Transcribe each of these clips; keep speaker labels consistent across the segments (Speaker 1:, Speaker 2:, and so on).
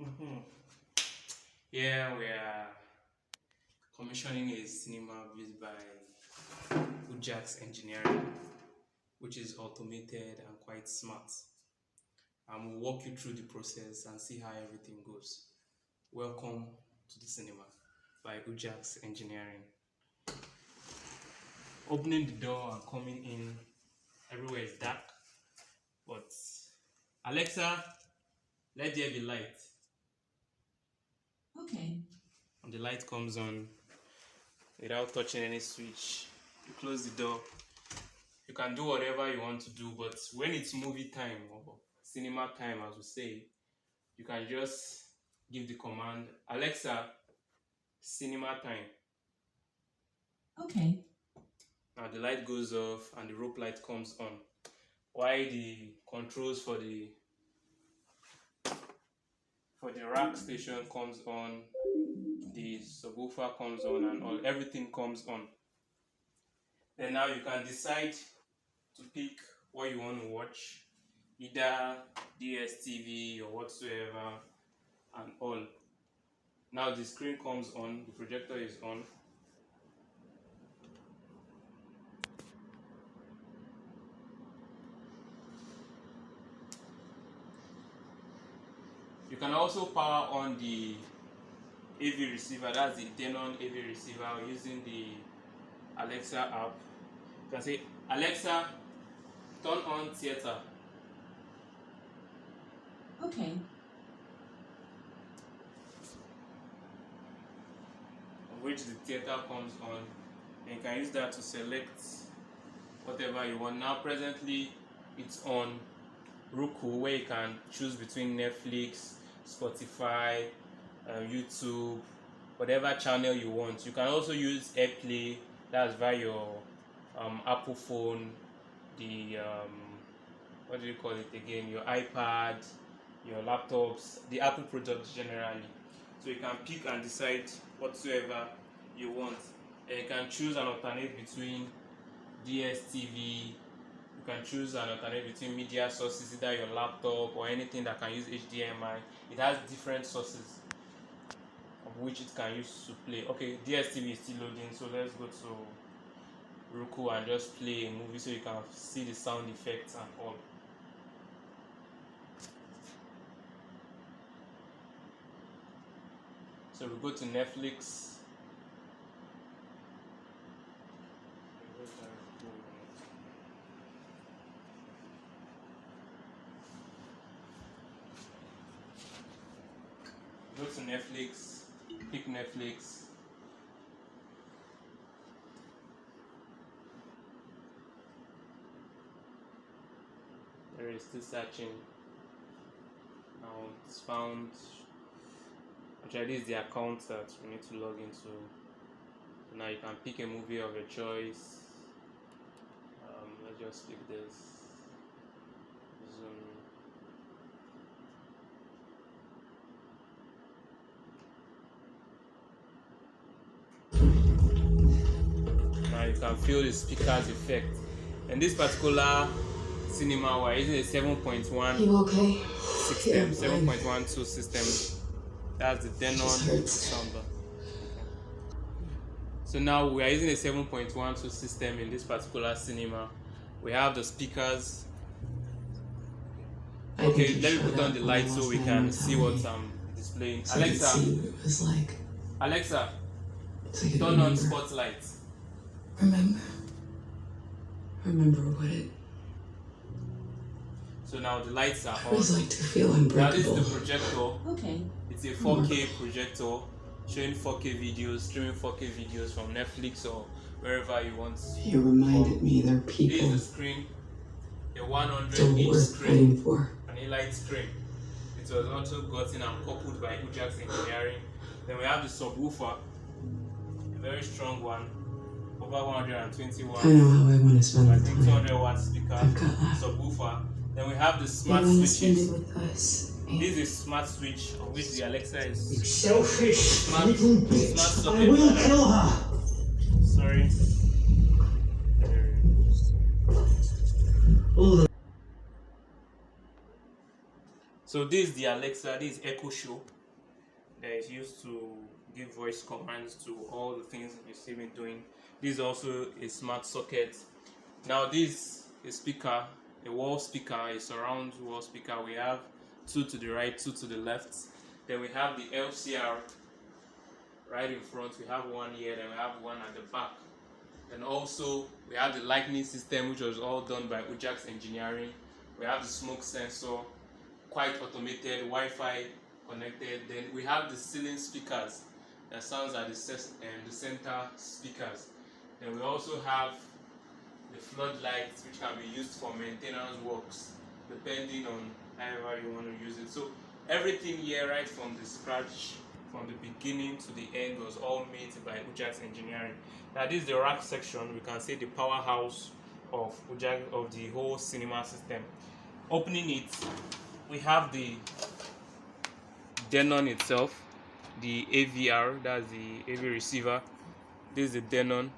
Speaker 1: Mhm. Yeah, we are commissioning a cinema built by Ujax Engineering, which is automated and quite smart. And we'll walk you through the process and see how everything goes. Welcome to the cinema by Ujax Engineering. Opening the door and coming in, everywhere is dark, but Alexa, let there be light.
Speaker 2: Okay.
Speaker 1: And the light comes on without touching any switch. You close the door. You can do whatever you want to do, but when it's movie time or cinema time, as we say, you can just give the command, Alexa, cinema time.
Speaker 2: Okay.
Speaker 1: Now the light goes off and the rope light comes on. While the controls for the rack station comes on, the subwoofer comes on, and everything comes on. Then now you can decide to pick what you want to watch, either DSTV or whatsoever, and all. Now the screen comes on, the projector is on. You can also power on the AV receiver, that's the Denon AV receiver, using the Alexa app. You can say, Alexa, turn on theater.
Speaker 2: Okay.
Speaker 1: Which the theater comes on, and you can use that to select whatever you want. Now presently it's on Roku, where you can choose between Netflix, Spotify, YouTube, whatever channel you want. You can also use AirPlay, that's via your Apple phone, the what do you call it again, your iPad, your laptops, the Apple products generally. So you can pick and decide whatsoever you want. And you can choose an alternate between DSTV. You can choose an alternate between media sources, either your laptop or anything that can use HDMI. It has different sources of which it can use to play. Okay, DSTV is still loading, so let's go to Roku and just play a movie so you can see the sound effects and all. So we go to Netflix. Go to Netflix, pick Netflix. There is still searching. Now it's found. Actually, this is the account that we need to log into. So now you can pick a movie of your choice. Let's just pick this. Zoom. Now you can feel the speaker's effect. In this particular cinema, we're using a 7.1
Speaker 2: okay?
Speaker 1: system, 7.12 system. That's the Denon soundbar. So now we are using a 7.12 system in this particular cinema. We have the speakers. Okay, let me put on the light so we can see what I'm displaying. Alexa, turn on spotlight.
Speaker 2: Remember what it
Speaker 1: So now the lights are on.
Speaker 2: feels like to feel
Speaker 1: Now this
Speaker 2: unbreakable.
Speaker 1: is the projector.
Speaker 2: Okay.
Speaker 1: It's a 4K projector showing 4K videos, streaming 4K videos from Netflix or wherever you want.
Speaker 2: You reminded me there are
Speaker 1: This
Speaker 2: people
Speaker 1: is the screen, a
Speaker 2: still
Speaker 1: 100-inch
Speaker 2: worth
Speaker 1: screen,
Speaker 2: fighting for.
Speaker 1: an A-light screen. It was also gotten and coupled by Ujax Engineering. Then we have the subwoofer, a very strong one, over 120 watts.
Speaker 2: I know how I want to spend
Speaker 1: I
Speaker 2: the
Speaker 1: think
Speaker 2: time.
Speaker 1: 200 watt speaker,
Speaker 2: I've got that.
Speaker 1: subwoofer. Then we have the
Speaker 2: I
Speaker 1: smart
Speaker 2: want to spend
Speaker 1: switches.
Speaker 2: it with us.
Speaker 1: This is smart switch on which the Alexa is.
Speaker 3: You selfish
Speaker 1: Smart-
Speaker 3: little
Speaker 1: smart
Speaker 3: bitch.
Speaker 1: socket.
Speaker 3: I will kill her.
Speaker 1: Sorry.
Speaker 3: All the
Speaker 1: So this is the Alexa, this is Echo Show that is used to give voice commands to all the things you see me doing. This is also a smart socket. Now this is a speaker, a wall speaker, a surround wall speaker. We have two to the right, two to the left. Then we have the LCR right in front. We have one here, then we have one at the back. And also we have the lightning system, which was all done by Ujax engineering. We have the smoke sensor, quite automated, Wi-Fi connected. Then we have the ceiling speakers that sounds at the center speakers. Then we also have the floodlights, which can be used for maintenance works depending on however you want to use it. So everything here right from the scratch, from the beginning to the end, was all made by Ujax engineering. Now this is the rack section. We can say the powerhouse of Ujax, of the whole cinema system. Opening it, we have the Denon itself, the AVR, that's the AV receiver. This is the Denon,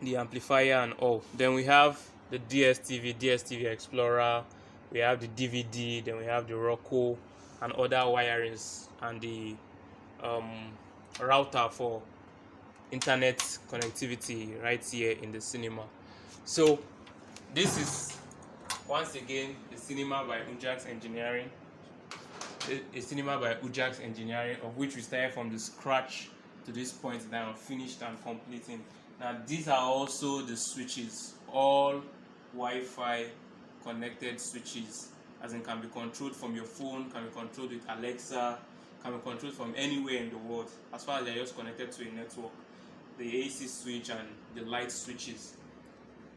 Speaker 1: the amplifier and all. Then we have the DSTV Explorer, we have the DVD, then we have the Roku and other wirings, and the router for internet connectivity right here in the cinema. So this is once again the cinema by Ujax engineering, a cinema by Ujax engineering, of which we started from the scratch to this point now, finished and completing. Now these are also the switches, all Wi-Fi connected switches, as in can be controlled from your phone, can be controlled with Alexa, can be controlled from anywhere in the world, as far as they're just connected to a network. The AC switch and the light switches.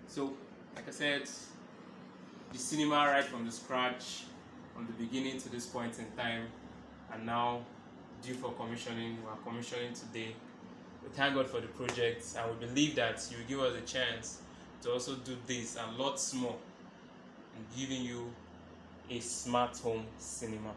Speaker 1: So like I said, the cinema right from the scratch, from the beginning to this point in time, and now due for commissioning. We are commissioning today. We thank God for the project, and we believe that you will give us a chance to also do this and lots more in giving you a smart home cinema.